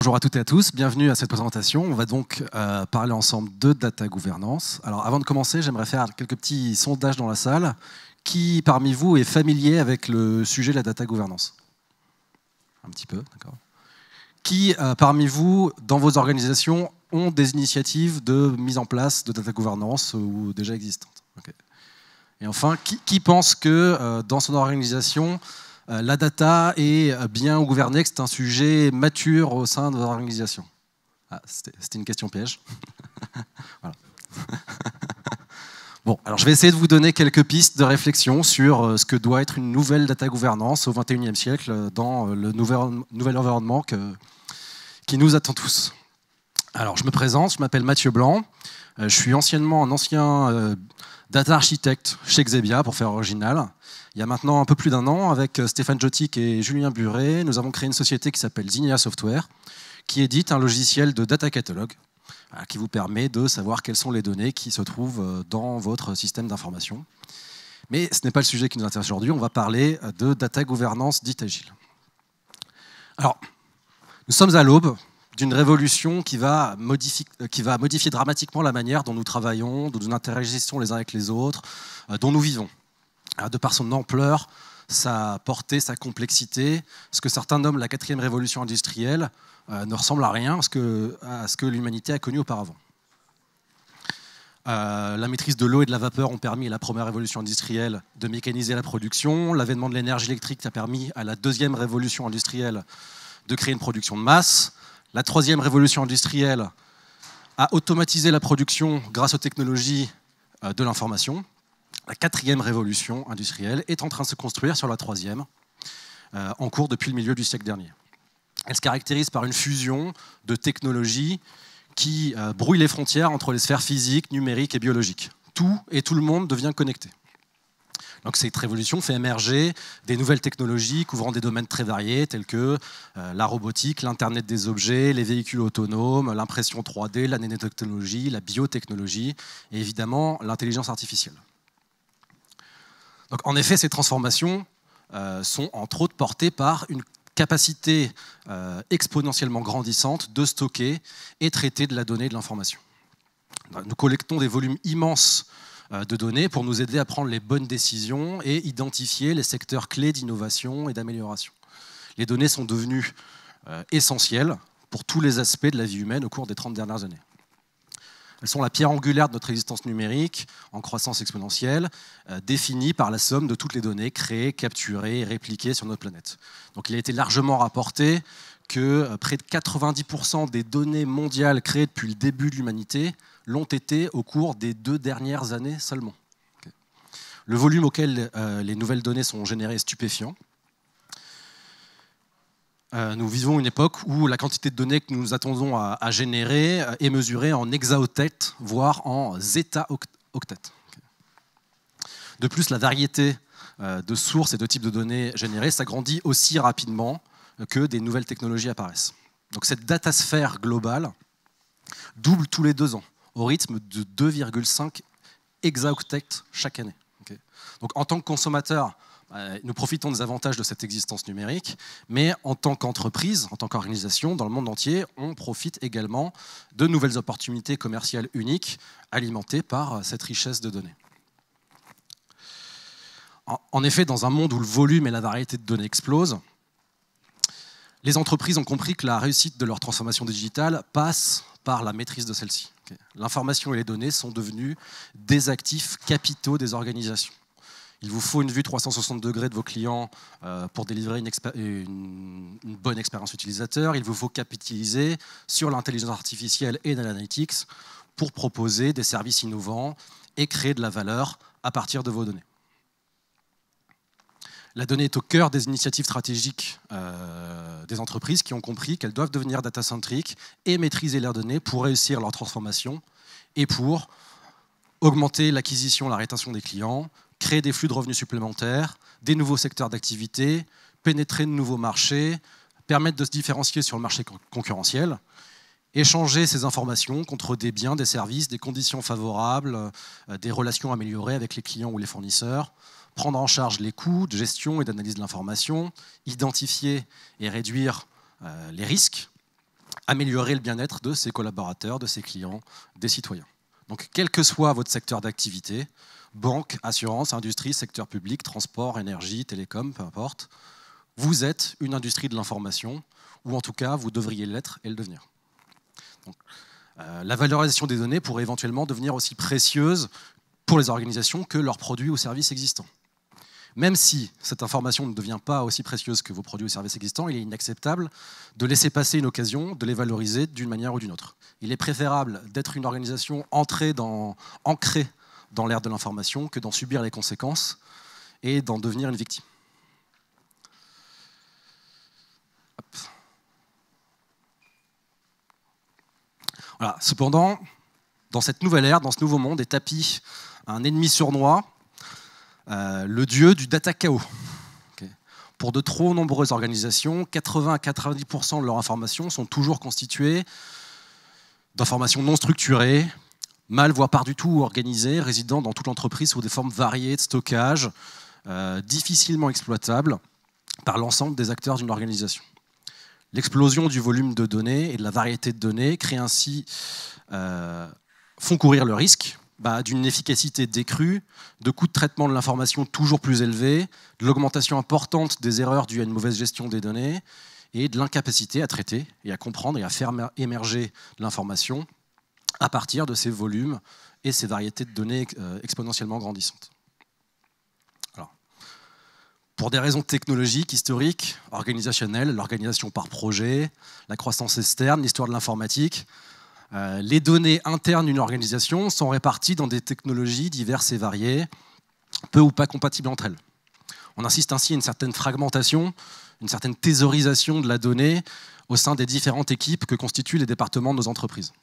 Bonjour à toutes et à tous, bienvenue à cette présentation. On va donc parler ensemble de data gouvernance. Alors avant de commencer, j'aimerais faire quelques petits sondages dans la salle. Qui parmi vous est familier avec le sujet de la data gouvernance? Un petit peu, d'accord. Qui parmi vous, dans vos organisations, ont des initiatives de mise en place de data gouvernance ou déjà existantes? Okay. Et enfin, qui pense que dans son organisation, la data est bien gouvernée, que c'est un sujet mature au sein de votre organisation? C'était une question piège. Voilà. Bon, alors je vais essayer de vous donner quelques pistes de réflexion sur ce que doit être une nouvelle data gouvernance au XXIe siècle dans le nouvel environnement qui nous attend tous. Alors je me présente, je m'appelle Mathieu Blanc, je suis anciennement un ancien data architecte chez Xebia, pour faire original. Il y a maintenant un peu plus d'un an, avec Stéphane Jotik et Julien Buret, nous avons créé une société qui s'appelle Zinnia Software, qui édite un logiciel de data catalogue qui vous permet de savoir quelles sont les données qui se trouvent dans votre système d'information. Mais ce n'est pas le sujet qui nous intéresse aujourd'hui, on va parler de data gouvernance dite agile. Alors, nous sommes à l'aube d'une révolution qui va modifier dramatiquement la manière dont nous travaillons, dont nous interagissons les uns avec les autres, dont nous vivons. De par son ampleur, sa portée, sa complexité, ce que certains nomment la 4e révolution industrielle ne ressemble à rien à ce que l'humanité a connu auparavant. La maîtrise de l'eau et de la vapeur ont permis à la première révolution industrielle de mécaniser la production. L'avènement de l'énergie électrique a permis à la 2e révolution industrielle de créer une production de masse. La 3e révolution industrielle a automatisé la production grâce aux technologies de l'information. La 4e révolution industrielle est en train de se construire sur la 3e, en cours depuis le milieu du siècle dernier. Elle se caractérise par une fusion de technologies qui brouille les frontières entre les sphères physiques, numériques et biologiques. Tout et tout le monde devient connecté. Donc cette révolution fait émerger des nouvelles technologies couvrant des domaines très variés tels que la robotique, l'Internet des objets, les véhicules autonomes, l'impression 3D, la nanotechnologie, la biotechnologie et évidemment l'intelligence artificielle. Donc, en effet, ces transformations sont entre autres portées par une capacité exponentiellement grandissante de stocker et traiter de la donnée et de l'information. Nous collectons des volumes immenses de données pour nous aider à prendre les bonnes décisions et identifier les secteurs clés d'innovation et d'amélioration. Les données sont devenues essentielles pour tous les aspects de la vie humaine au cours des 30 dernières années. Elles sont la pierre angulaire de notre existence numérique, en croissance exponentielle, définie par la somme de toutes les données créées, capturées et répliquées sur notre planète. Donc il a été largement rapporté que près de 90% des données mondiales créées depuis le début de l'humanité l'ont été au cours des 2 dernières années seulement. Le volume auquel les nouvelles données sont générées est stupéfiant. Nous vivons une époque où la quantité de données que nous attendons à générer est mesurée en exaoctets, voire en zeta-octets. De plus, la variété de sources et de types de données générées s'agrandit aussi rapidement que des nouvelles technologies apparaissent. Donc cette datasphère globale double tous les 2 ans, au rythme de 2,5 exaoctets chaque année. Donc en tant que consommateur, nous profitons des avantages de cette existence numérique, mais en tant qu'entreprise, en tant qu'organisation, dans le monde entier, on profite également de nouvelles opportunités commerciales uniques alimentées par cette richesse de données. En effet, dans un monde où le volume et la variété de données explosent, les entreprises ont compris que la réussite de leur transformation digitale passe par la maîtrise de celle-ci. L'information et les données sont devenus des actifs capitaux des organisations. Il vous faut une vue 360 degrés de vos clients pour délivrer une bonne expérience utilisateur. Il vous faut capitaliser sur l'intelligence artificielle et l'analytics pour proposer des services innovants et créer de la valeur à partir de vos données. La donnée est au cœur des initiatives stratégiques des entreprises qui ont compris qu'elles doivent devenir data-centriques et maîtriser leurs données pour réussir leur transformation et pour augmenter l'acquisition et la rétention des clients, créer des flux de revenus supplémentaires, des nouveaux secteurs d'activité, pénétrer de nouveaux marchés, permettre de se différencier sur le marché concurrentiel, échanger ces informations contre des biens, des services, des conditions favorables, des relations améliorées avec les clients ou les fournisseurs, prendre en charge les coûts de gestion et d'analyse de l'information, identifier et réduire les risques, améliorer le bien-être de ses collaborateurs, de ses clients, des citoyens. Donc, quel que soit votre secteur d'activité, banque, assurance, industrie, secteur public, transport, énergie, télécom, peu importe, vous êtes une industrie de l'information, ou en tout cas, vous devriez l'être et le devenir. Donc, la valorisation des données pourrait éventuellement devenir aussi précieuse pour les organisations que leurs produits ou services existants. Même si cette information ne devient pas aussi précieuse que vos produits ou services existants, il est inacceptable de laisser passer une occasion de les valoriser d'une manière ou d'une autre. Il est préférable d'être une organisation ancrée dans l'ère de l'information que d'en subir les conséquences et d'en devenir une victime. Hop. Voilà. Cependant, dans cette nouvelle ère, dans ce nouveau monde, est tapis un ennemi sournois, le dieu du data chaos. Okay. Pour de trop nombreuses organisations, 80 à 90% de leurs informations sont toujours constituées d'informations non structurées, mal, voire pas du tout organisées, résidant dans toute l'entreprise sous des formes variées de stockage, difficilement exploitables par l'ensemble des acteurs d'une organisation. L'explosion du volume de données et de la variété de données crée ainsi, font courir le risque d'une efficacité décrue, de coûts de traitement de l'information toujours plus élevés, de l'augmentation importante des erreurs dues à une mauvaise gestion des données et de l'incapacité à traiter et à comprendre et à faire émerger l'information à partir de ces volumes et ces variétés de données exponentiellement grandissantes. Alors, pour des raisons technologiques, historiques, organisationnelles, l'organisation par projet, la croissance externe, l'histoire de l'informatique, les données internes d'une organisation sont réparties dans des technologies diverses et variées, peu ou pas compatibles entre elles. On insiste ainsi à une certaine fragmentation, une certaine thésaurisation de la donnée au sein des différentes équipes que constituent les départements de nos entreprises.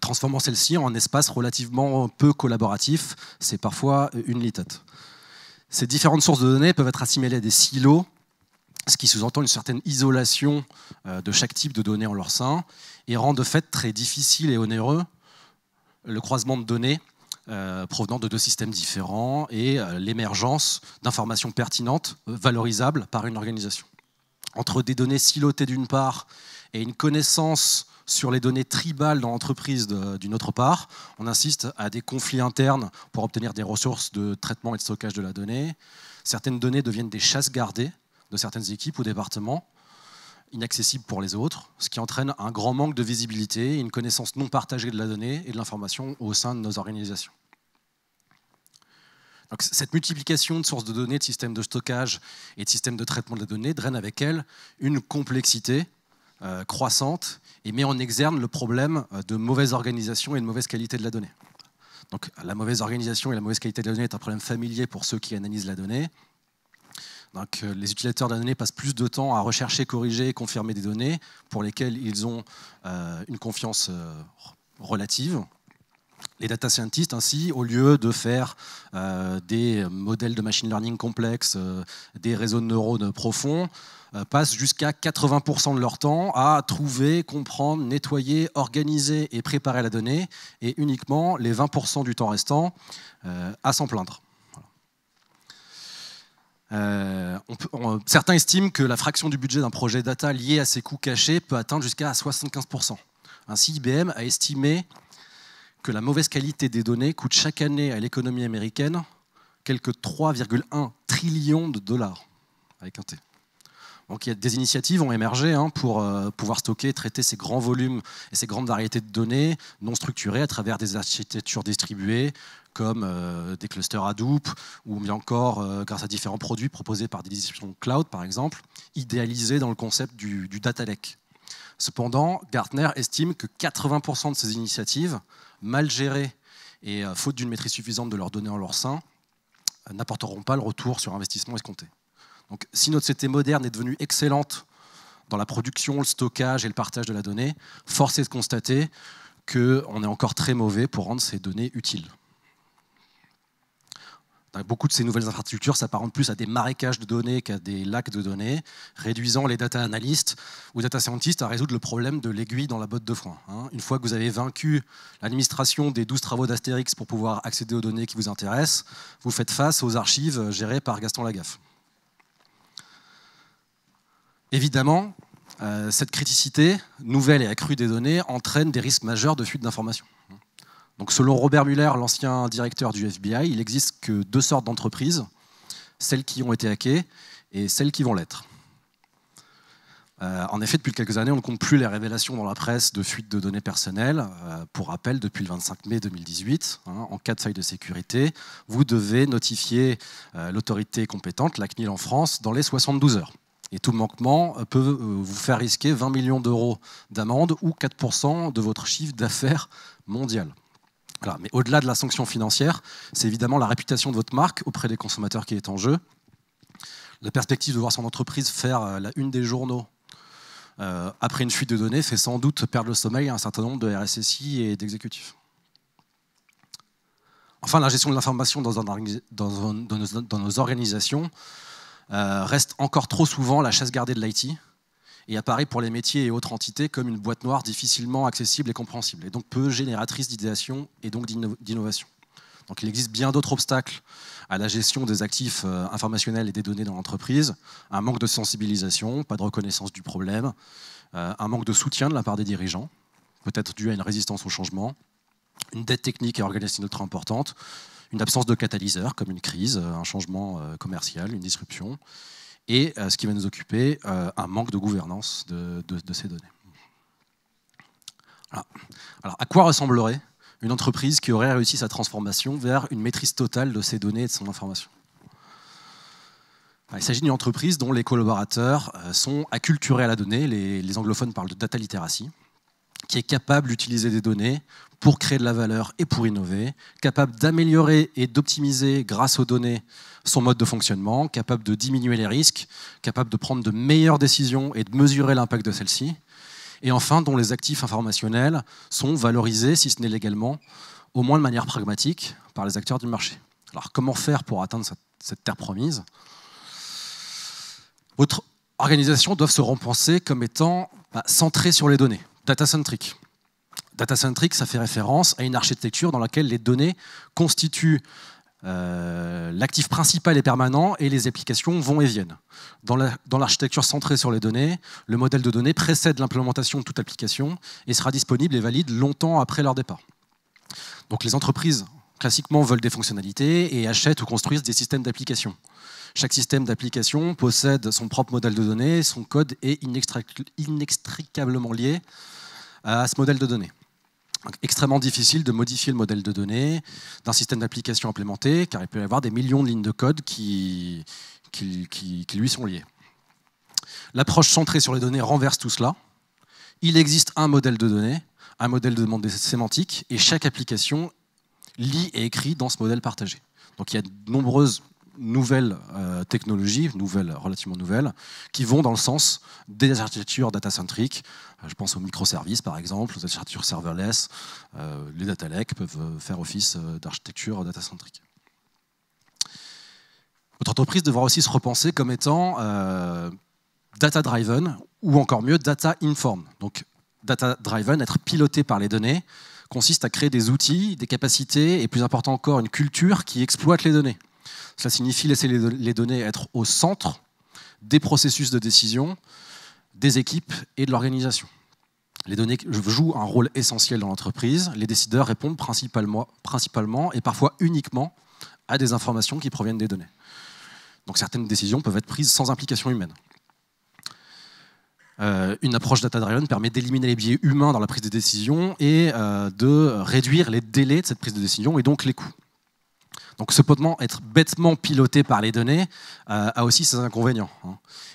Transformant celle-ci en un espace relativement peu collaboratif, c'est parfois une litote. Ces différentes sources de données peuvent être assimilées à des silos, ce qui sous-entend une certaine isolation de chaque type de données en leur sein et rend de fait très difficile et onéreux le croisement de données provenant de deux systèmes différents et l'émergence d'informations pertinentes, valorisables par une organisation. Entre des données silotées d'une part et une connaissance sur les données tribales dans l'entreprise d'une autre part, on assiste à des conflits internes pour obtenir des ressources de traitement et de stockage de la donnée. Certaines données deviennent des chasses gardées de certaines équipes ou départements, inaccessibles pour les autres, ce qui entraîne un grand manque de visibilité et une connaissance non partagée de la donnée et de l'information au sein de nos organisations. Donc, cette multiplication de sources de données, de systèmes de stockage et de systèmes de traitement de la donnée draine avec elle une complexité croissante et met en exergue le problème de mauvaise organisation et de mauvaise qualité de la donnée. Donc, la mauvaise organisation et la mauvaise qualité de la donnée est un problème familier pour ceux qui analysent la donnée. Donc, les utilisateurs de la donnée passent plus de temps à rechercher, corriger et confirmer des données pour lesquelles ils ont une confiance relative. Les data scientists, ainsi, au lieu de faire des modèles de machine learning complexes, des réseaux de neurones profonds, passent jusqu'à 80% de leur temps à trouver, comprendre, nettoyer, organiser et préparer la donnée, et uniquement les 20% du temps restant à s'en plaindre. Certains estiment que la fraction du budget d'un projet data lié à ces coûts cachés peut atteindre jusqu'à 75%. Ainsi, IBM a estimé que la mauvaise qualité des données coûte chaque année à l'économie américaine quelque 3,1 trillions de dollars, avec un T. Donc, des initiatives ont émergé pour pouvoir stocker et traiter ces grands volumes et ces grandes variétés de données non structurées à travers des architectures distribuées comme des clusters Hadoop ou bien encore grâce à différents produits proposés par des distributions cloud, par exemple, idéalisés dans le concept du data lake. Cependant, Gartner estime que 80% de ces initiatives, mal gérées et faute d'une maîtrise suffisante de leurs données en leur sein, n'apporteront pas le retour sur investissement escompté. Donc, si notre société moderne est devenue excellente dans la production, le stockage et le partage de la donnée, force est de constater qu'on est encore très mauvais pour rendre ces données utiles. Beaucoup de ces nouvelles infrastructures s'apparentent plus à des marécages de données qu'à des lacs de données, réduisant les data analystes ou data scientists à résoudre le problème de l'aiguille dans la botte de foin. Une fois que vous avez vaincu l'administration des 12 travaux d'Astérix pour pouvoir accéder aux données qui vous intéressent, vous faites face aux archives gérées par Gaston Lagaffe. Évidemment, Cette criticité nouvelle et accrue des données entraîne des risques majeurs de fuite d'informations. Donc, selon Robert Mueller, l'ancien directeur du FBI, il n'existe que deux sortes d'entreprises, celles qui ont été hackées et celles qui vont l'être. En effet, depuis quelques années, on ne compte plus les révélations dans la presse de fuite de données personnelles. Pour rappel, depuis le 25 mai 2018, en cas de faille de sécurité, vous devez notifier l'autorité compétente, la CNIL en France, dans les 72 heures. Et tout manquement peut vous faire risquer 20 millions d'euros d'amende ou 4% de votre chiffre d'affaires mondial. Voilà. Mais au-delà de la sanction financière, c'est évidemment la réputation de votre marque auprès des consommateurs qui est en jeu. La perspective de voir son entreprise faire la une des journaux après une fuite de données fait sans doute perdre le sommeil à un certain nombre de RSSI et d'exécutifs. Enfin, la gestion de l'information dans nos organisations reste encore trop souvent la chasse gardée de l'IT et apparaît pour les métiers et autres entités comme une boîte noire difficilement accessible et compréhensible, et donc peu génératrice d'idéation et donc d'innovation. Donc il existe bien d'autres obstacles à la gestion des actifs informationnels et des données dans l'entreprise. Un manque de sensibilisation, pas de reconnaissance du problème, un manque de soutien de la part des dirigeants, peut-être dû à une résistance au changement, une dette technique et organisationnelle trop importante, une absence de catalyseur comme une crise, un changement commercial, une disruption, et ce qui va nous occuper, un manque de gouvernance de ces données. Voilà. Alors, à quoi ressemblerait une entreprise qui aurait réussi sa transformation vers une maîtrise totale de ses données et de son information? Il s'agit d'une entreprise dont les collaborateurs sont acculturés à la donnée, les anglophones parlent de data literacy, qui est capable d'utiliser des données pour créer de la valeur et pour innover, capable d'améliorer et d'optimiser grâce aux données son mode de fonctionnement, capable de diminuer les risques, capable de prendre de meilleures décisions et de mesurer l'impact de celles-ci, et enfin dont les actifs informationnels sont valorisés, si ce n'est légalement, au moins de manière pragmatique, par les acteurs du marché. Alors comment faire pour atteindre cette terre promise? Votre organisation doit se repenser comme étant centrée sur les données, data-centric. Data-centric, ça fait référence à une architecture dans laquelle les données constituent l'actif principal et permanent et les applications vont et viennent. Dans l'architecture centrée sur les données, le modèle de données précède l'implémentation de toute application et sera disponible et valide longtemps après leur départ. Donc les entreprises, classiquement, veulent des fonctionnalités et achètent ou construisent des systèmes d'application. Chaque système d'application possède son propre modèle de données, son code est inextricablement lié à ce modèle de données. Donc, extrêmement difficile de modifier le modèle de données d'un système d'application implémenté, car il peut y avoir des millions de lignes de code qui lui sont liées. L'approche centrée sur les données renverse tout cela. Il existe un modèle de données, un modèle de demande sémantique, et chaque application lit et écrit dans ce modèle partagé. Donc il y a de nombreuses nouvelles technologies, relativement nouvelles, qui vont dans le sens des architectures data-centric. Je pense aux microservices, par exemple, aux architectures serverless. Les data lakes peuvent faire office d'architecture data-centric. Votre entreprise devra aussi se repenser comme étant data-driven, ou encore mieux, data-informed. Donc, data-driven, être piloté par les données, consiste à créer des outils, des capacités, et plus important encore, une culture qui exploite les données. Cela signifie laisser les données être au centre des processus de décision, des équipes et de l'organisation. Les données jouent un rôle essentiel dans l'entreprise. Les décideurs répondent principalement et parfois uniquement à des informations qui proviennent des données. Donc certaines décisions peuvent être prises sans implication humaine. Une approche data-driven permet d'éliminer les biais humains dans la prise de décision et de réduire les délais de cette prise de décision et donc les coûts. Donc cependant, être bêtement piloté par les données a aussi ses inconvénients.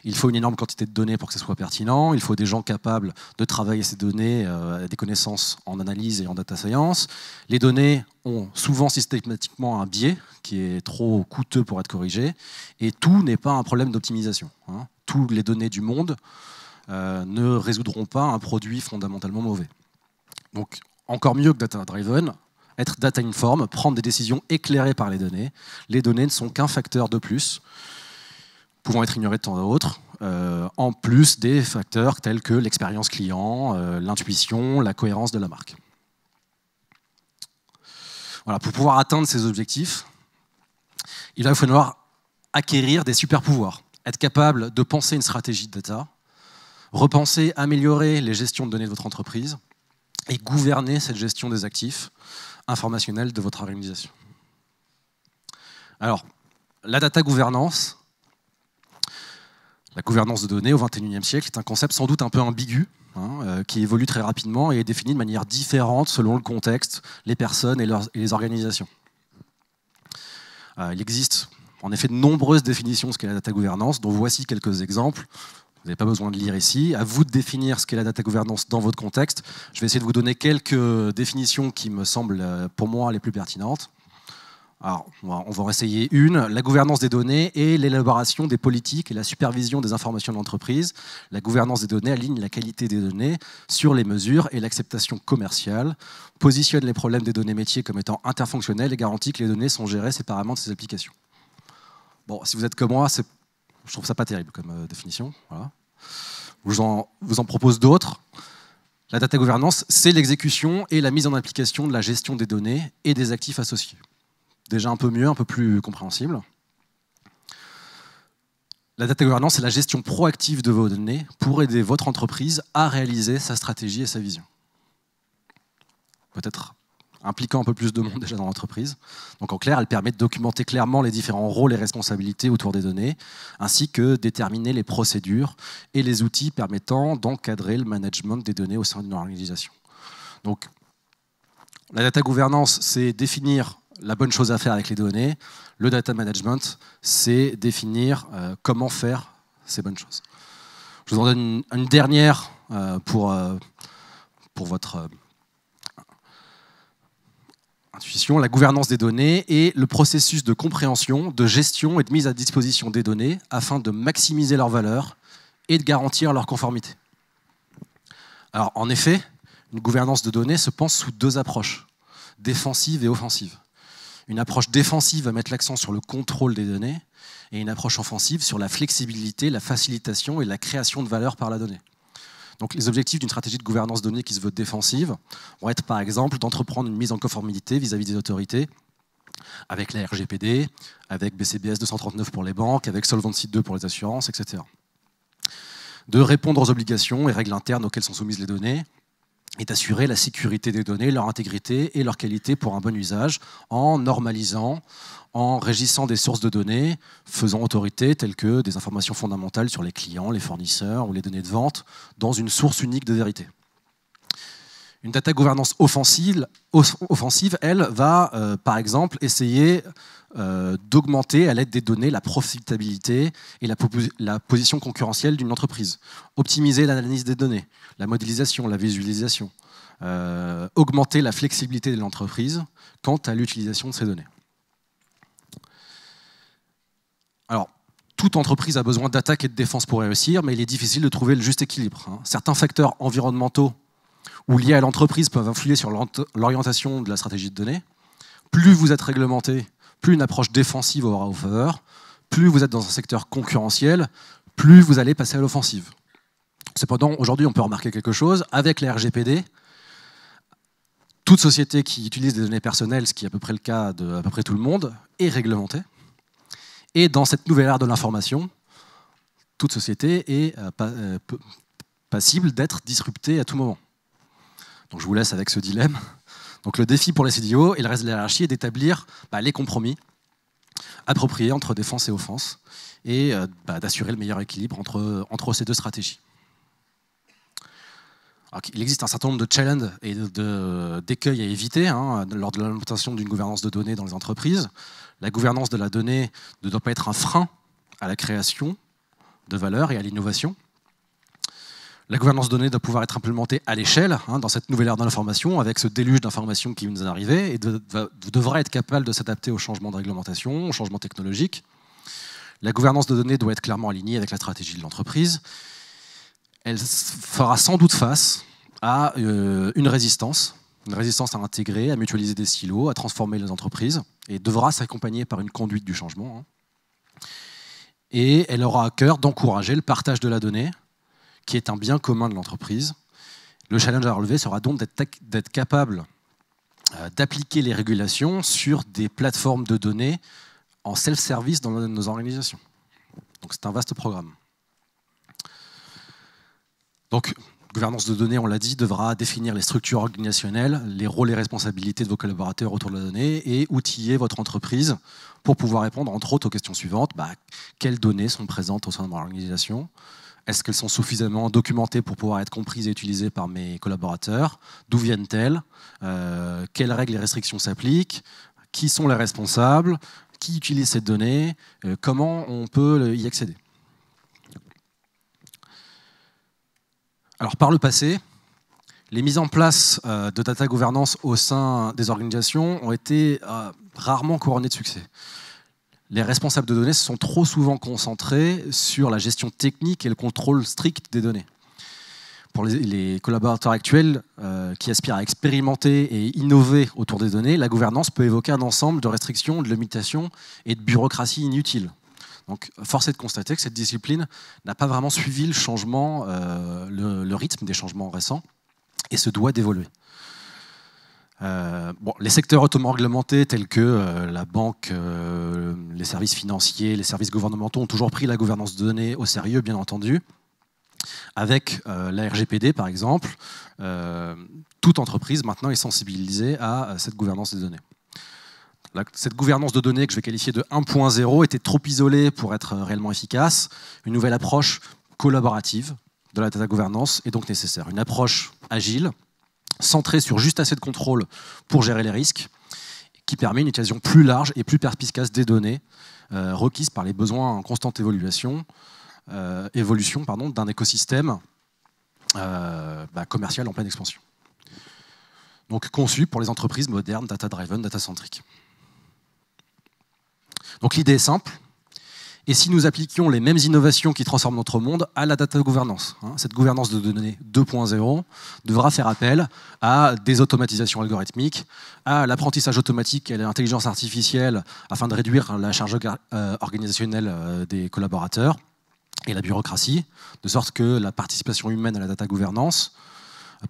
Il faut une énorme quantité de données pour que ce soit pertinent, il faut des gens capables de travailler ces données, des connaissances en analyse et en data science. Les données ont souvent systématiquement un biais qui est trop coûteux pour être corrigé, et tout n'est pas un problème d'optimisation. Toutes les données du monde ne résoudront pas un produit fondamentalement mauvais. Donc encore mieux que data-driven, être data-informed, prendre des décisions éclairées par les données. Les données ne sont qu'un facteur de plus, pouvant être ignoré de temps à autre, en plus des facteurs tels que l'expérience client, l'intuition, la cohérence de la marque. Voilà, pour pouvoir atteindre ces objectifs, il va falloir acquérir des super pouvoirs, être capable de penser une stratégie de data, repenser, améliorer les gestions de données de votre entreprise et gouverner cette gestion des actifs informationnels de votre organisation. Alors, la data gouvernance, la gouvernance de données au XXIe siècle est un concept sans doute un peu ambigu, qui évolue très rapidement et est défini de manière différente selon le contexte, les personnes et les organisations. Il existe en effet de nombreuses définitions de ce qu'est la data gouvernance, dont voici quelques exemples. Vous n'avez pas besoin de lire ici. À vous de définir ce qu'est la data gouvernance dans votre contexte. Je vais essayer de vous donner quelques définitions qui me semblent, pour moi, les plus pertinentes. Alors, on va en essayer une. La gouvernance des données et l'élaboration des politiques et la supervision des informations de l'entreprise. La gouvernance des données aligne la qualité des données sur les mesures et l'acceptation commerciale, positionne les problèmes des données métiers comme étant interfonctionnels et garantit que les données sont gérées séparément de ces applications. Bon, si vous êtes comme moi, je trouve ça pas terrible comme définition. Voilà. Je vous en propose d'autres. La data gouvernance, c'est l'exécution et la mise en application de la gestion des données et des actifs associés. Déjà un peu mieux, un peu plus compréhensible. La data governance, c'est la gestion proactive de vos données pour aider votre entreprise à réaliser sa stratégie et sa vision. Peut-être impliquant un peu plus de monde déjà dans l'entreprise. Donc en clair, elle permet de documenter clairement les différents rôles et responsabilités autour des données, ainsi que déterminer les procédures et les outils permettant d'encadrer le management des données au sein d'une organisation. Donc la data governance, c'est définir la bonne chose à faire avec les données. Le data management, c'est définir comment faire ces bonnes choses. Je vous en donne une dernière pour votre intuition. La gouvernance des données est le processus de compréhension, de gestion et de mise à disposition des données afin de maximiser leur valeur et de garantir leur conformité. Alors, en effet, une gouvernance de données se pense sous deux approches, défensive et offensive. Une approche défensive va mettre l'accent sur le contrôle des données et une approche offensive sur la flexibilité, la facilitation et la création de valeur par la donnée. Donc les objectifs d'une stratégie de gouvernance de données qui se veut défensive vont être par exemple d'entreprendre une mise en conformité vis-à-vis des autorités avec la RGPD, avec BCBS 239 pour les banques, avec Solvency II pour les assurances, etc. De répondre aux obligations et règles internes auxquelles sont soumises les données, et d'assurer la sécurité des données, leur intégrité et leur qualité pour un bon usage, en normalisant, en régissant des sources de données, faisant autorité telles que des informations fondamentales sur les clients, les fournisseurs ou les données de vente, dans une source unique de vérité. Une data governance offensive elle, va par exemple essayer d'augmenter à l'aide des données la profitabilité et la position concurrentielle d'une entreprise, optimiser l'analyse des données, la modélisation, la visualisation, augmenter la flexibilité de l'entreprise quant à l'utilisation de ces données. Alors, toute entreprise a besoin d'attaque et de défense pour réussir, mais il est difficile de trouver le juste équilibre. Certains facteurs environnementaux ou liés à l'entreprise peuvent influer sur l'orientation de la stratégie de données. Plus vous êtes réglementé, plus une approche défensive aura vos faveurs. Plus vous êtes dans un secteur concurrentiel, plus vous allez passer à l'offensive. Cependant, aujourd'hui, on peut remarquer quelque chose. Avec la RGPD, toute société qui utilise des données personnelles, ce qui est à peu près le cas de à peu près tout le monde, est réglementée. Et dans cette nouvelle ère de l'information, toute société est passible d'être disruptée à tout moment. Donc je vous laisse avec ce dilemme. Donc le défi pour les CDO et le reste de la hiérarchie est d'établir les compromis appropriés entre défense et offense et d'assurer le meilleur équilibre entre ces deux stratégies. Alors, il existe un certain nombre de challenges et d'écueils à éviter lors de l'implémentation d'une gouvernance de données dans les entreprises. La gouvernance de la donnée ne doit pas être un frein à la création de valeur et à l'innovation. La gouvernance de données doit pouvoir être implémentée à l'échelle, dans cette nouvelle ère de l'information, avec ce déluge d'informations qui nous est arrivé, et devra être capable de s'adapter aux changements de réglementation, aux changements technologiques. La gouvernance de données doit être clairement alignée avec la stratégie de l'entreprise. Elle fera sans doute face à une résistance à intégrer, à mutualiser des silos, à transformer les entreprises, et devra s'accompagner par une conduite du changement. Et elle aura à cœur d'encourager le partage de la donnée, qui est un bien commun de l'entreprise. Le challenge à relever sera donc d'être capable d'appliquer les régulations sur des plateformes de données en self-service dans nos organisations. Donc c'est un vaste programme. Donc, gouvernance de données, on l'a dit, devra définir les structures organisationnelles, les rôles et responsabilités de vos collaborateurs autour de la donnée et outiller votre entreprise pour pouvoir répondre, entre autres, aux questions suivantes. Quelles données sont présentes au sein de mon organisation? Est-ce qu'elles sont suffisamment documentées pour pouvoir être comprises et utilisées par mes collaborateurs? D'où viennent-elles? Quelles règles et restrictions s'appliquent? Qui sont les responsables? Qui utilise cette donnée? Comment on peut y accéder? Alors, par le passé, les mises en place de data governance au sein des organisations ont été rarement couronnées de succès. Les responsables de données se sont trop souvent concentrés sur la gestion technique et le contrôle strict des données. Pour les collaborateurs actuels qui aspirent à expérimenter et innover autour des données, la gouvernance peut évoquer un ensemble de restrictions, de limitations et de bureaucratie inutiles. Donc, force est de constater que cette discipline n'a pas vraiment suivi le changement, le rythme des changements récents et se doit d'évoluer. Les secteurs hautement réglementés tels que la banque, les services financiers, les services gouvernementaux ont toujours pris la gouvernance de données au sérieux, bien entendu. Avec la RGPD, par exemple, toute entreprise maintenant est sensibilisée à cette gouvernance des données. Cette gouvernance de données que je vais qualifier de 1.0 était trop isolée pour être réellement efficace. Une nouvelle approche collaborative de la data governance est donc nécessaire. Une approche agile, centrée sur juste assez de contrôle pour gérer les risques, qui permet une utilisation plus large et plus perspicace des données requises par les besoins en constante évolution d'un écosystème commercial en pleine expansion. Donc conçu pour les entreprises modernes, data-driven, data-centriques. Donc l'idée est simple. Et si nous appliquions les mêmes innovations qui transforment notre monde à la data gouvernance, cette gouvernance de données 2.0 devra faire appel à des automatisations algorithmiques, à l'apprentissage automatique et à l'intelligence artificielle afin de réduire la charge organisationnelle des collaborateurs et la bureaucratie, de sorte que la participation humaine à la data gouvernance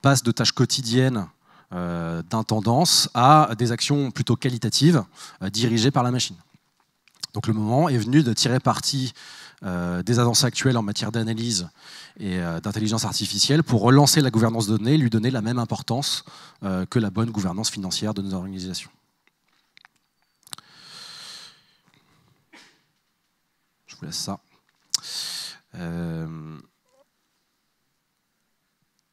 passe de tâches quotidiennes d'intendance à des actions plutôt qualitatives dirigées par la machine. Donc le moment est venu de tirer parti des avancées actuelles en matière d'analyse et d'intelligence artificielle pour relancer la gouvernance de données et lui donner la même importance que la bonne gouvernance financière de nos organisations. Je vous laisse ça.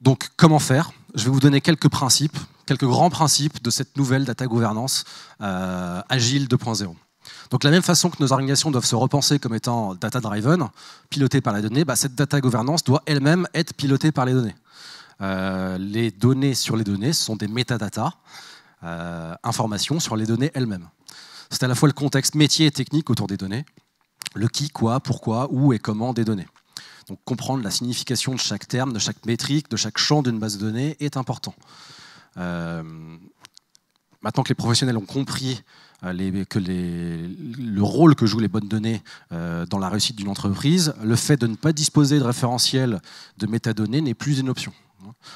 Donc comment faire? Je vais vous donner quelques principes, quelques grands principes de cette nouvelle data gouvernance agile 2.0. Donc, de la même façon que nos organisations doivent se repenser comme étant data-driven, pilotées par la donnée, cette data governance doit elle-même être pilotée par les données. Les données sur les données sont des métadatas, informations sur les données elles-mêmes. C'est à la fois le contexte métier et technique autour des données, le qui, quoi, pourquoi, où et comment des données. Donc, comprendre la signification de chaque terme, de chaque métrique, de chaque champ d'une base de données est important. Maintenant que les professionnels ont compris le rôle que jouent les bonnes données dans la réussite d'une entreprise, le fait de ne pas disposer de référentiels de métadonnées n'est plus une option.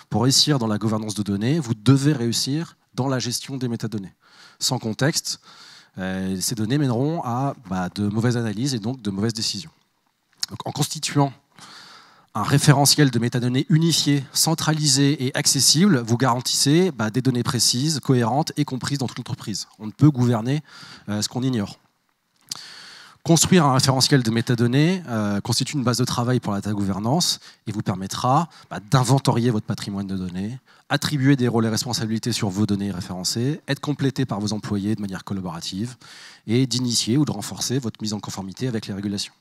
Pour réussir dans la gouvernance de données, vous devez réussir dans la gestion des métadonnées. Sans contexte, ces données mèneront à de mauvaises analyses et donc de mauvaises décisions. Donc, en constituant un référentiel de métadonnées unifié, centralisé et accessible, vous garantissez des données précises, cohérentes et comprises dans toute l'entreprise. On ne peut gouverner ce qu'on ignore. Construire un référentiel de métadonnées constitue une base de travail pour la data gouvernance et vous permettra d'inventorier votre patrimoine de données, attribuer des rôles et responsabilités sur vos données référencées, être complété par vos employés de manière collaborative et d'initier ou de renforcer votre mise en conformité avec les régulations.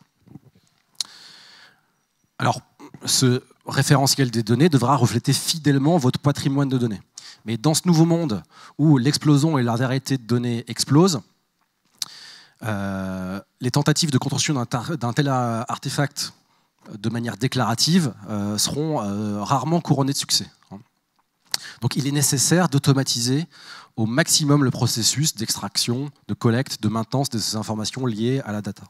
Alors, ce référentiel des données devra refléter fidèlement votre patrimoine de données. Mais dans ce nouveau monde où l'explosion et la variété de données explosent, les tentatives de construction d'un tel artefact de manière déclarative seront rarement couronnées de succès. Donc il est nécessaire d'automatiser au maximum le processus d'extraction, de collecte, de maintenance de ces informations liées à la data.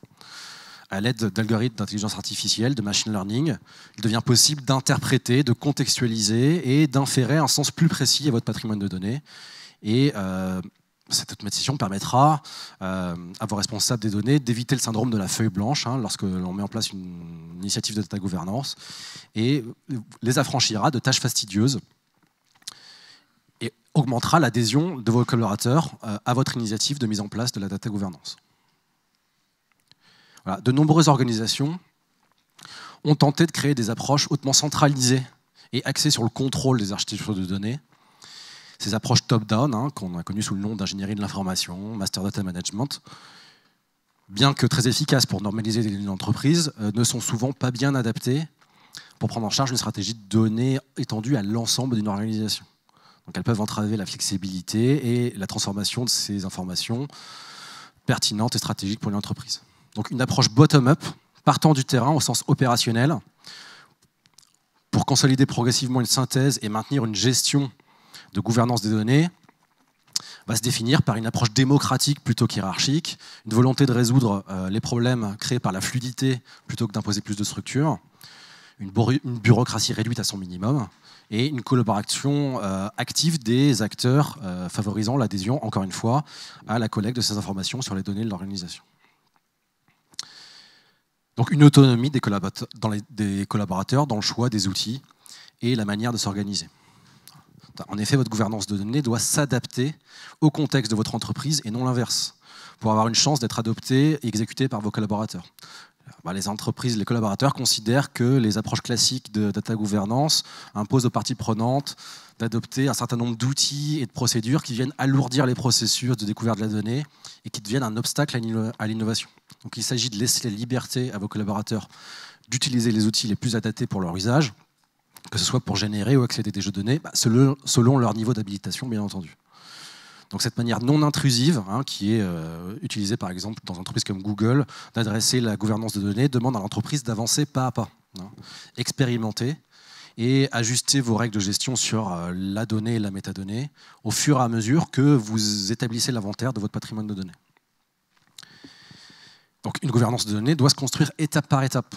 À l'aide d'algorithmes d'intelligence artificielle, de machine learning, il devient possible d'interpréter, de contextualiser et d'inférer un sens plus précis à votre patrimoine de données et Cette automatisation permettra à vos responsables des données d'éviter le syndrome de la feuille blanche lorsque l'on met en place une initiative de data governance et les affranchira de tâches fastidieuses et augmentera l'adhésion de vos collaborateurs à votre initiative de mise en place de la data governance. Voilà. De nombreuses organisations ont tenté de créer des approches hautement centralisées et axées sur le contrôle des architectures de données. Ces approches top-down, qu'on a connues sous le nom d'ingénierie de l'information, master data management, bien que très efficaces pour normaliser les données d'entreprise, ne sont souvent pas bien adaptées pour prendre en charge une stratégie de données étendue à l'ensemble d'une organisation. Donc elles peuvent entraver la flexibilité et la transformation de ces informations pertinentes et stratégiques pour une entreprise. Donc une approche bottom-up, partant du terrain au sens opérationnel, pour consolider progressivement une synthèse et maintenir une gestion de gouvernance des données, va se définir par une approche démocratique plutôt qu'hiérarchique, une volonté de résoudre les problèmes créés par la fluidité plutôt que d'imposer plus de structures, une bureaucratie réduite à son minimum, et une collaboration active des acteurs favorisant l'adhésion, encore une fois, à la collecte de ces informations sur les données de l'organisation. Donc une autonomie des collaborateurs dans le choix des outils et la manière de s'organiser. En effet, votre gouvernance de données doit s'adapter au contexte de votre entreprise et non l'inverse, pour avoir une chance d'être adoptée et exécutée par vos collaborateurs. Les entreprises, les collaborateurs considèrent que les approches classiques de data governance imposent aux parties prenantes d'adopter un certain nombre d'outils et de procédures qui viennent alourdir les processus de découverte de la donnée et qui deviennent un obstacle à l'innovation. Donc il s'agit de laisser la liberté à vos collaborateurs d'utiliser les outils les plus adaptés pour leur usage, que ce soit pour générer ou accéder à des jeux de données, selon leur niveau d'habilitation, bien entendu. Donc cette manière non intrusive, qui est utilisée par exemple dans une entreprise comme Google, d'adresser la gouvernance de données, demande à l'entreprise d'avancer pas à pas, expérimenter et ajuster vos règles de gestion sur la donnée et la métadonnée au fur et à mesure que vous établissez l'inventaire de votre patrimoine de données. Donc une gouvernance de données doit se construire étape par étape,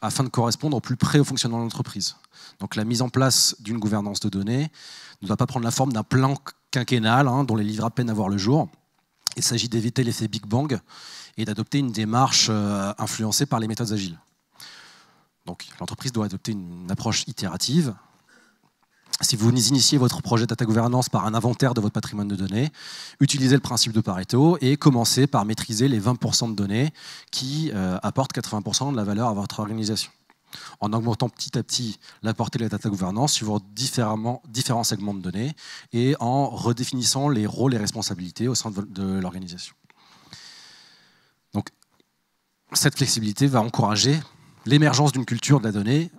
afin de correspondre au plus près au fonctionnement de l'entreprise. Donc la mise en place d'une gouvernance de données ne doit pas prendre la forme d'un plan quinquennal dont les livres peinent à voir le jour. Il s'agit d'éviter l'effet Big Bang et d'adopter une démarche influencée par les méthodes agiles. Donc l'entreprise doit adopter une approche itérative. Si vous initiez votre projet data governance par un inventaire de votre patrimoine de données, utilisez le principe de Pareto et commencez par maîtriser les 20% de données qui apportent 80% de la valeur à votre organisation, en augmentant petit à petit la portée de la data governance sur différents segments de données et en redéfinissant les rôles et responsabilités au sein de l'organisation. Donc, cette flexibilité va encourager l'émergence d'une culture de la donnée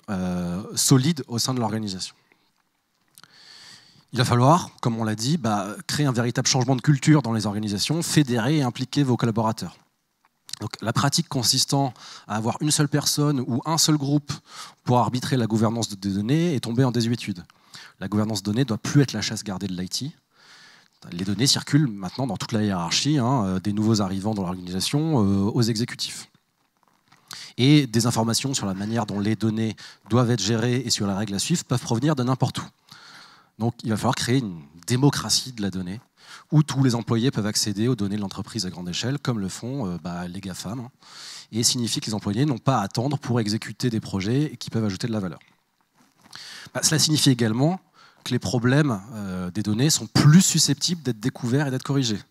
solide au sein de l'organisation. Il va falloir, comme on l'a dit, créer un véritable changement de culture dans les organisations, fédérer et impliquer vos collaborateurs. Donc, la pratique consistant à avoir une seule personne ou un seul groupe pour arbitrer la gouvernance des données est tombée en désuétude. La gouvernance de données ne doit plus être la chasse gardée de l'IT. Les données circulent maintenant dans toute la hiérarchie, des nouveaux arrivants dans l'organisation aux exécutifs. Et des informations sur la manière dont les données doivent être gérées et sur la règle à suivre peuvent provenir de n'importe où. Donc il va falloir créer une démocratie de la donnée, où tous les employés peuvent accéder aux données de l'entreprise à grande échelle, comme le font les GAFAM, et signifie que les employés n'ont pas à attendre pour exécuter des projets qui peuvent ajouter de la valeur. Cela signifie également que les problèmes des données sont plus susceptibles d'être découverts et d'être corrigés.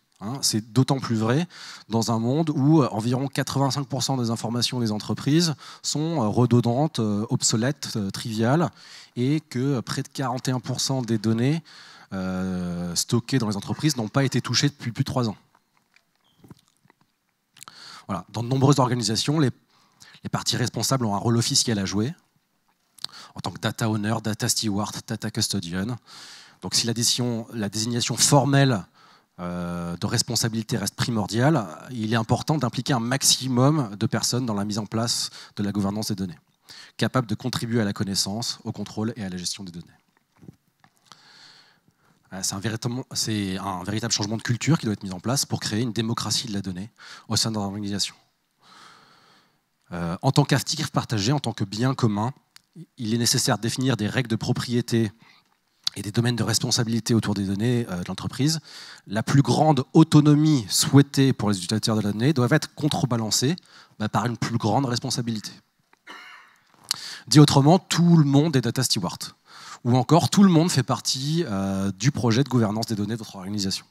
C'est d'autant plus vrai dans un monde où environ 85% des informations des entreprises sont redondantes, obsolètes, triviales, et que près de 41% des données stockées dans les entreprises n'ont pas été touchées depuis plus de 3 ans. Voilà. Dans de nombreuses organisations, les parties responsables ont un rôle officiel à jouer, en tant que data owner, data steward, data custodian. Donc si la désignation formelle de responsabilité reste primordiale, il est important d'impliquer un maximum de personnes dans la mise en place de la gouvernance des données, capables de contribuer à la connaissance, au contrôle et à la gestion des données. C'est un véritable changement de culture qui doit être mis en place pour créer une démocratie de la donnée au sein de l'organisation. En tant qu'actif partagé, en tant que bien commun, il est nécessaire de définir des règles de propriété et des domaines de responsabilité autour des données de l'entreprise, la plus grande autonomie souhaitée pour les utilisateurs de la donnée doit être contrebalancée par une plus grande responsabilité. Dit autrement, tout le monde est data steward. Ou encore, tout le monde fait partie du projet de gouvernance des données de votre organisation.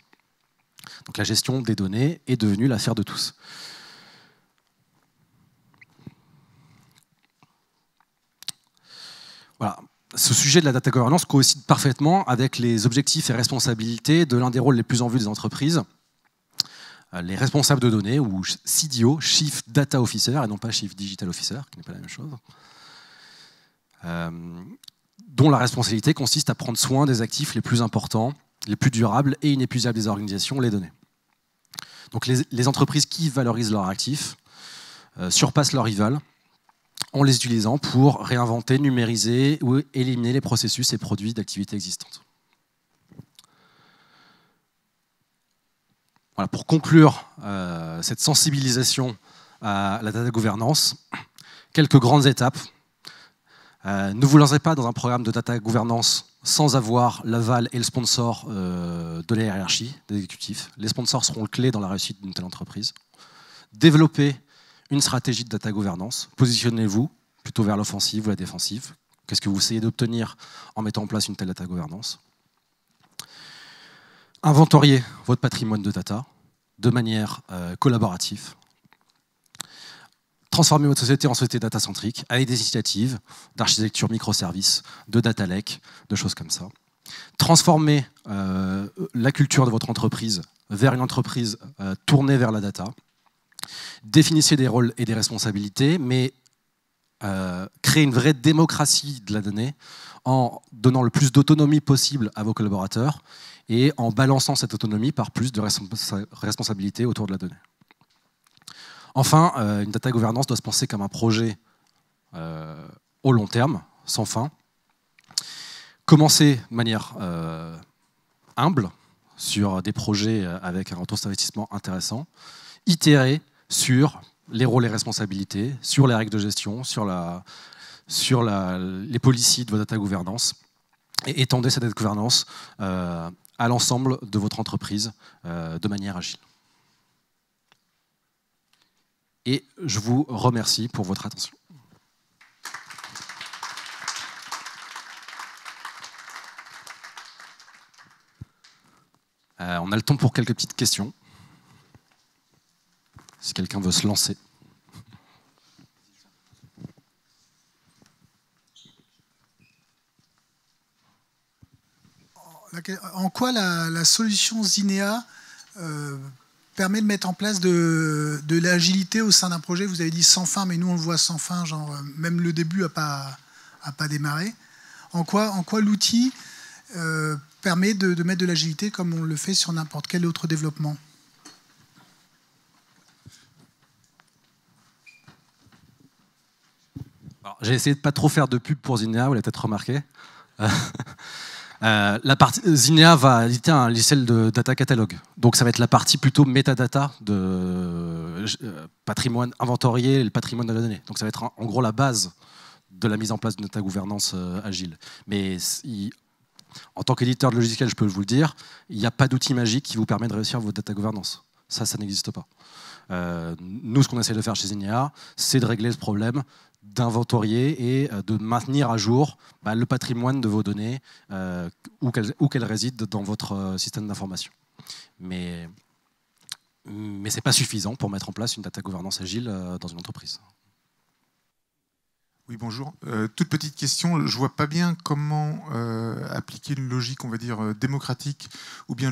Donc la gestion des données est devenue l'affaire de tous. Voilà. Ce sujet de la data governance coïncide parfaitement avec les objectifs et responsabilités de l'un des rôles les plus en vue des entreprises, les responsables de données, ou CDO, Chief Data Officer, et non pas Chief Digital Officer, qui n'est pas la même chose, dont la responsabilité consiste à prendre soin des actifs les plus importants, les plus durables et inépuisables des organisations, les données. Donc les entreprises qui valorisent leurs actifs surpassent leurs rivales en les utilisant pour réinventer, numériser ou éliminer les processus et produits d'activités existantes. Voilà, pour conclure cette sensibilisation à la data gouvernance, quelques grandes étapes. Ne vous lancez pas dans un programme de data gouvernance sans avoir l'aval et le sponsor de la hiérarchie, des exécutifs. Les sponsors seront clés dans la réussite d'une telle entreprise. Développez une stratégie de data gouvernance. Positionnez-vous plutôt vers l'offensive ou la défensive. Qu'est-ce que vous essayez d'obtenir en mettant en place une telle data gouvernance? Inventoriez votre patrimoine de data de manière collaborative. Transformez votre société en société data-centrique avec des initiatives d'architecture microservices, de data lake, de choses comme ça. Transformez la culture de votre entreprise vers une entreprise tournée vers la data. Définissez des rôles et des responsabilités, mais créez une vraie démocratie de la donnée en donnant le plus d'autonomie possible à vos collaborateurs et en balançant cette autonomie par plus de responsabilités autour de la donnée. Enfin, une data governance doit se penser comme un projet au long terme, sans fin. Commencez de manière humble sur des projets avec un retour d'investissement intéressant. Itérez sur les rôles et responsabilités, sur les règles de gestion, sur les policies de votre data gouvernance et étendez cette data gouvernance à l'ensemble de votre entreprise de manière agile. Et je vous remercie pour votre attention. On a le temps pour quelques petites questions. Si quelqu'un veut se lancer. En quoi la solution Zinea permet de mettre en place de l'agilité au sein d'un projet? Vous avez dit sans fin, mais nous on le voit sans fin, genre même le début n'a pas démarré. En quoi l'outil permet de mettre de l'agilité comme on le fait sur n'importe quel autre développement? J'ai essayé de ne pas trop faire de pub pour Zinea, vous l'avez peut-être remarqué. La partie Zinea va éditer un logiciel de data catalogue. Donc ça va être la partie plutôt metadata de patrimoine inventorié et le patrimoine de la donnée. Donc ça va être en gros la base de la mise en place de data gouvernance agile. Mais en tant qu'éditeur de logiciel, je peux vous le dire, il n'y a pas d'outil magique qui vous permet de réussir votre data gouvernance. Ça n'existe pas. Nous, ce qu'on essaie de faire chez Zinea, c'est de régler ce problème d'inventorier et de maintenir à jour le patrimoine de vos données où qu'elles résident dans votre système d'information. Mais ce n'est pas suffisant pour mettre en place une data gouvernance agile dans une entreprise. Oui, bonjour. Toute petite question, je ne vois pas bien comment appliquer une logique, on va dire, démocratique, ou bien,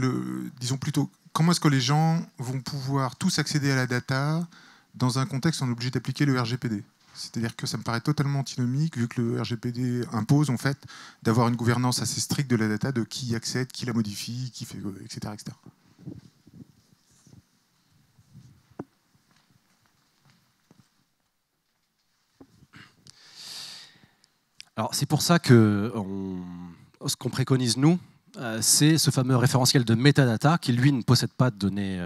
disons plutôt, comment est-ce que les gens vont pouvoir tous accéder à la data dans un contexte où on est obligé d'appliquer le RGPD? C'est-à-dire que ça me paraît totalement antinomique, vu que le RGPD impose en fait d'avoir une gouvernance assez stricte de la data, de qui y accède, qui la modifie, qui fait, etc., etc. Alors c'est pour ça que ce qu'on préconise nous, c'est ce fameux référentiel de metadata qui, lui, ne possède pas de données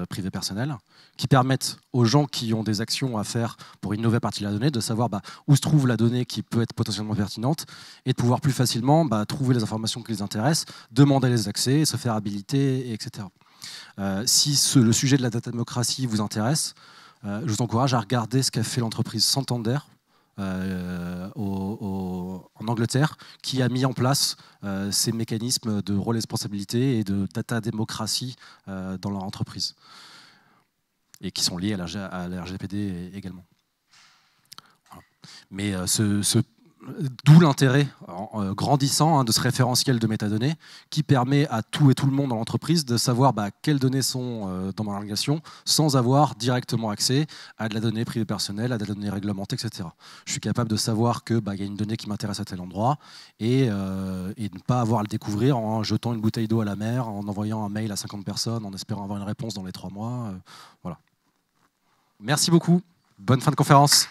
privées personnelles, qui permettent aux gens qui ont des actions à faire pour une nouvelle partie de la donnée de savoir où se trouve la donnée qui peut être potentiellement pertinente et de pouvoir plus facilement trouver les informations qui les intéressent, demander les accès, se faire habiliter, etc. Si le sujet de la data démocratie vous intéresse, je vous encourage à regarder ce qu'a fait l'entreprise Santander en Angleterre, qui a mis en place ces mécanismes de rôle et responsabilité et de data démocratie dans leur entreprise, et qui sont liés à la RGPD également. Voilà. Mais d'où l'intérêt grandissant de ce référentiel de métadonnées qui permet à tout et tout le monde dans l'entreprise de savoir quelles données sont dans mon organisation sans avoir directement accès à de la donnée privée personnelle, à de la donnée réglementée, etc. Je suis capable de savoir qu'il y a une donnée qui m'intéresse à tel endroit et ne pas avoir à le découvrir en jetant une bouteille d'eau à la mer, en envoyant un mail à 50 personnes, en espérant avoir une réponse dans les 3 mois. Voilà. Merci beaucoup. Bonne fin de conférence.